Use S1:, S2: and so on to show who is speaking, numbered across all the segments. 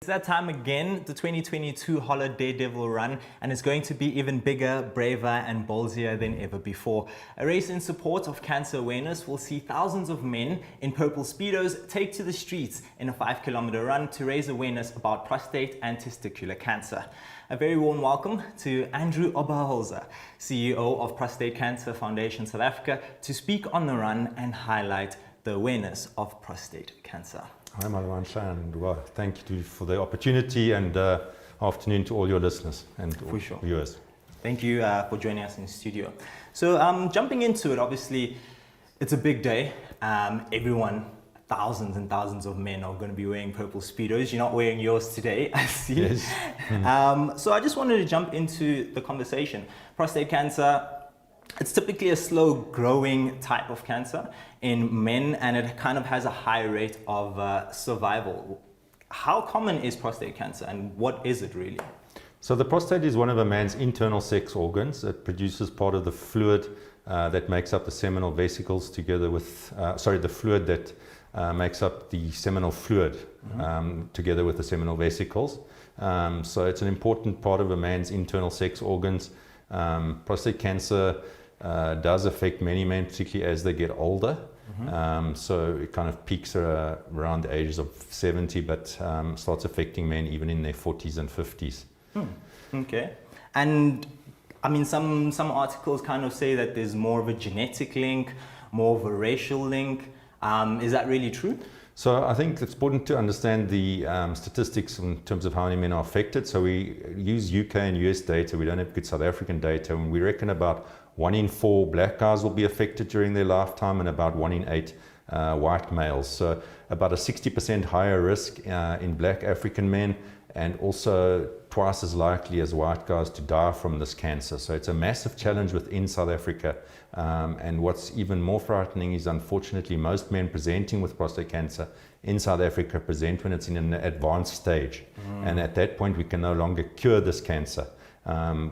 S1: It's that time again, the 2022 Hollard Daredevil Run, and it's going to be even bigger, braver and ballsier than ever before. A race in support of cancer awareness will see thousands of men in purple speedos take to the streets in a 5-kilometer run to raise awareness about prostate and testicular cancer. A very warm welcome to Andrew Oberholzer, CEO of Prostate Cancer Foundation South Africa, to speak on the run and highlight the awareness of prostate cancer.
S2: Hi Malwandla, and thank you for the opportunity, and afternoon to all your listeners and viewers.
S1: Thank you for joining us in the studio. So jumping into it, obviously it's a big day. Everyone, thousands and thousands of men are going to be wearing purple speedos. You're not wearing yours today, I see.
S2: Yes.
S1: So I just wanted to jump into the conversation. Prostate cancer, it's typically a slow growing type of cancer in men, and it kind of has a high rate of survival. How common is prostate cancer, and what is it really?
S2: So the prostate is one of a man's internal sex organs. It produces part of the fluid that makes up the seminal vesicles together with, the fluid that makes up the seminal fluid together with the seminal vesicles. So it's an important part of a man's internal sex organs. Prostate cancer does affect many men, particularly as they get older. So it kind of peaks around the ages of 70, but starts affecting men even in their 40s and 50s.
S1: Okay. And I mean, some articles kind of say that there's more of a genetic link, more of a racial link. Is that really true?
S2: So I think it's important to understand the statistics in terms of how many men are affected. So we use UK and US data. We don't have good South African data, and we reckon about 1 in 4 black guys will be affected during their lifetime, and about 1 in 8 white males. So about a 60% higher risk in black African men, and also twice as likely as white guys to die from this cancer. So it's a massive challenge within South Africa. And what's even more frightening is, unfortunately, most men presenting with prostate cancer in South Africa present when it's in an advanced stage. And at that point, we can no longer cure this cancer.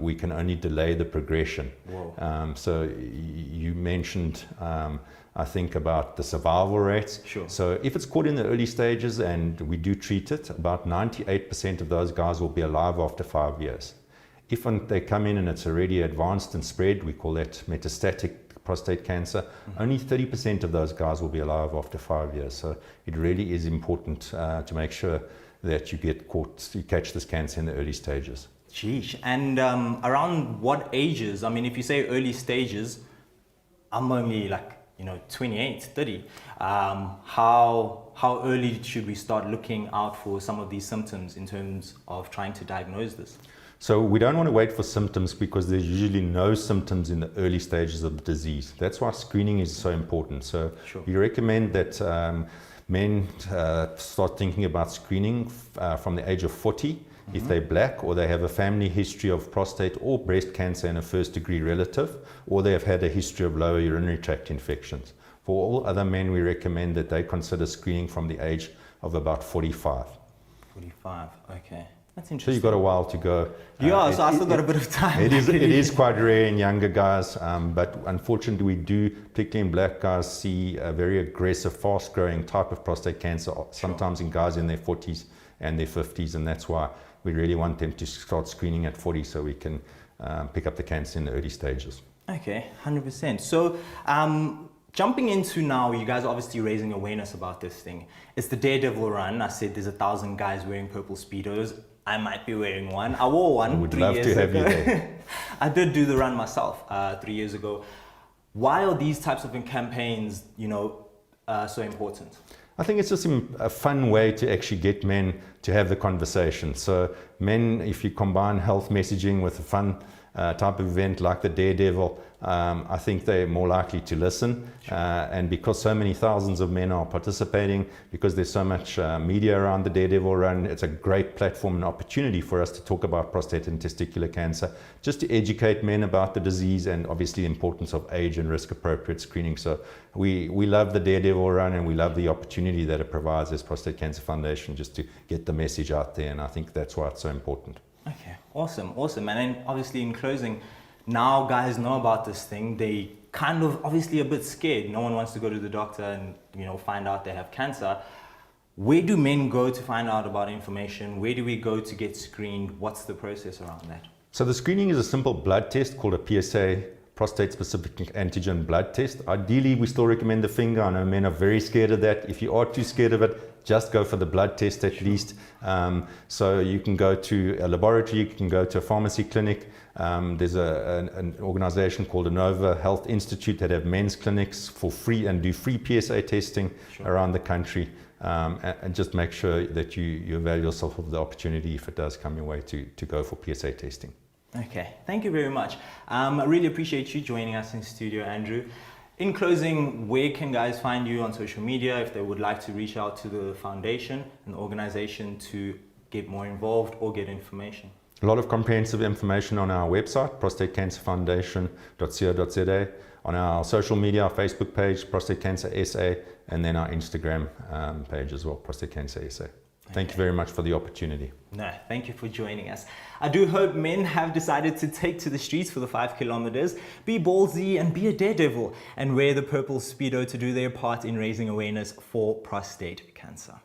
S2: We can only delay the progression. So you mentioned, I think, about the survival rates.
S1: Sure.
S2: So if it's caught in the early stages and we do treat it, about 98% of those guys will be alive after 5 years. If they come in and it's already advanced and spread, we call that metastatic prostate cancer, only 30% of those guys will be alive after 5 years. So it really is important to make sure that you catch this cancer in the early stages.
S1: Sheesh. And around what ages? I mean, if you say early stages, I'm only 28, 30. How early should we start looking out for some of these symptoms in terms of trying to diagnose this?
S2: So we don't want to wait for symptoms, because there's usually no symptoms in the early stages of the disease. That's why screening is so important. So we recommend that men start thinking about screening from the age of 40. If they're black, or they have a family history of prostate or breast cancer in a first-degree relative, or they have had a history of lower urinary tract infections. For all other men, we recommend that they consider screening from the age of about 45.
S1: 45, okay. That's interesting.
S2: So you've got a while to go.
S1: Yeah, so I still got a bit of time.
S2: It is quite rare in younger guys, but unfortunately we do, particularly in black guys, see a very aggressive, fast-growing type of prostate cancer, sometimes in guys in their 40s and their 50s, and that's why we really want them to start screening at 40 so we can pick up the cancer in the early stages.
S1: Okay, 100%. So jumping into now, you guys are obviously raising awareness about this thing. It's the Daredevil Run. I said there's 1,000 guys wearing purple speedos. I might be wearing one. I wore one 3 years ago.
S2: Would love to have you there.
S1: I did do the run myself 3 years ago. Why are these types of campaigns, so important?
S2: I think it's just a fun way to actually get men to have the conversation. So men, if you combine health messaging with a fun type of event like the Daredevil, I think they're more likely to listen. And because so many thousands of men are participating, because there's so much media around the Daredevil Run, it's a great platform and opportunity for us to talk about prostate and testicular cancer, just to educate men about the disease and obviously the importance of age and risk appropriate screening. So we love the Daredevil Run, and we love the opportunity that it provides as Prostate Cancer Foundation just to get the message out there, and I think that's why it's so important.
S1: Okay, awesome. And then obviously in closing, now guys know about this thing. They kind of obviously a bit scared. No one wants to go to the doctor and find out they have cancer. Where do men go to find out about information? Where do we go to get screened? What's the process around that?
S2: So the screening is a simple blood test called a PSA, prostate-specific antigen blood test. Ideally, we still recommend the finger. I know men are very scared of that. If you are too scared of it, just go for the blood test at least. So you can go to a laboratory, you can go to a pharmacy clinic. There's an organization called Innova Health Institute that have men's clinics for free and do free PSA testing around the country. And just make sure that you avail yourself of the opportunity if it does come your way to go for PSA testing.
S1: Okay, thank you very much. I really appreciate you joining us in studio, Andrew. In closing, where can guys find you on social media if they would like to reach out to the foundation and the organization to get more involved or get information?
S2: A lot of comprehensive information on our website, prostatecancerfoundation.co.za, on our social media, our Facebook page, Prostate Cancer SA, and then our Instagram page as well, Prostate Cancer SA. Thank you very much for the opportunity.
S1: No, thank you for joining us. I do hope men have decided to take to the streets for the 5 kilometers, be ballsy and be a daredevil, and wear the purple speedo to do their part in raising awareness for prostate cancer.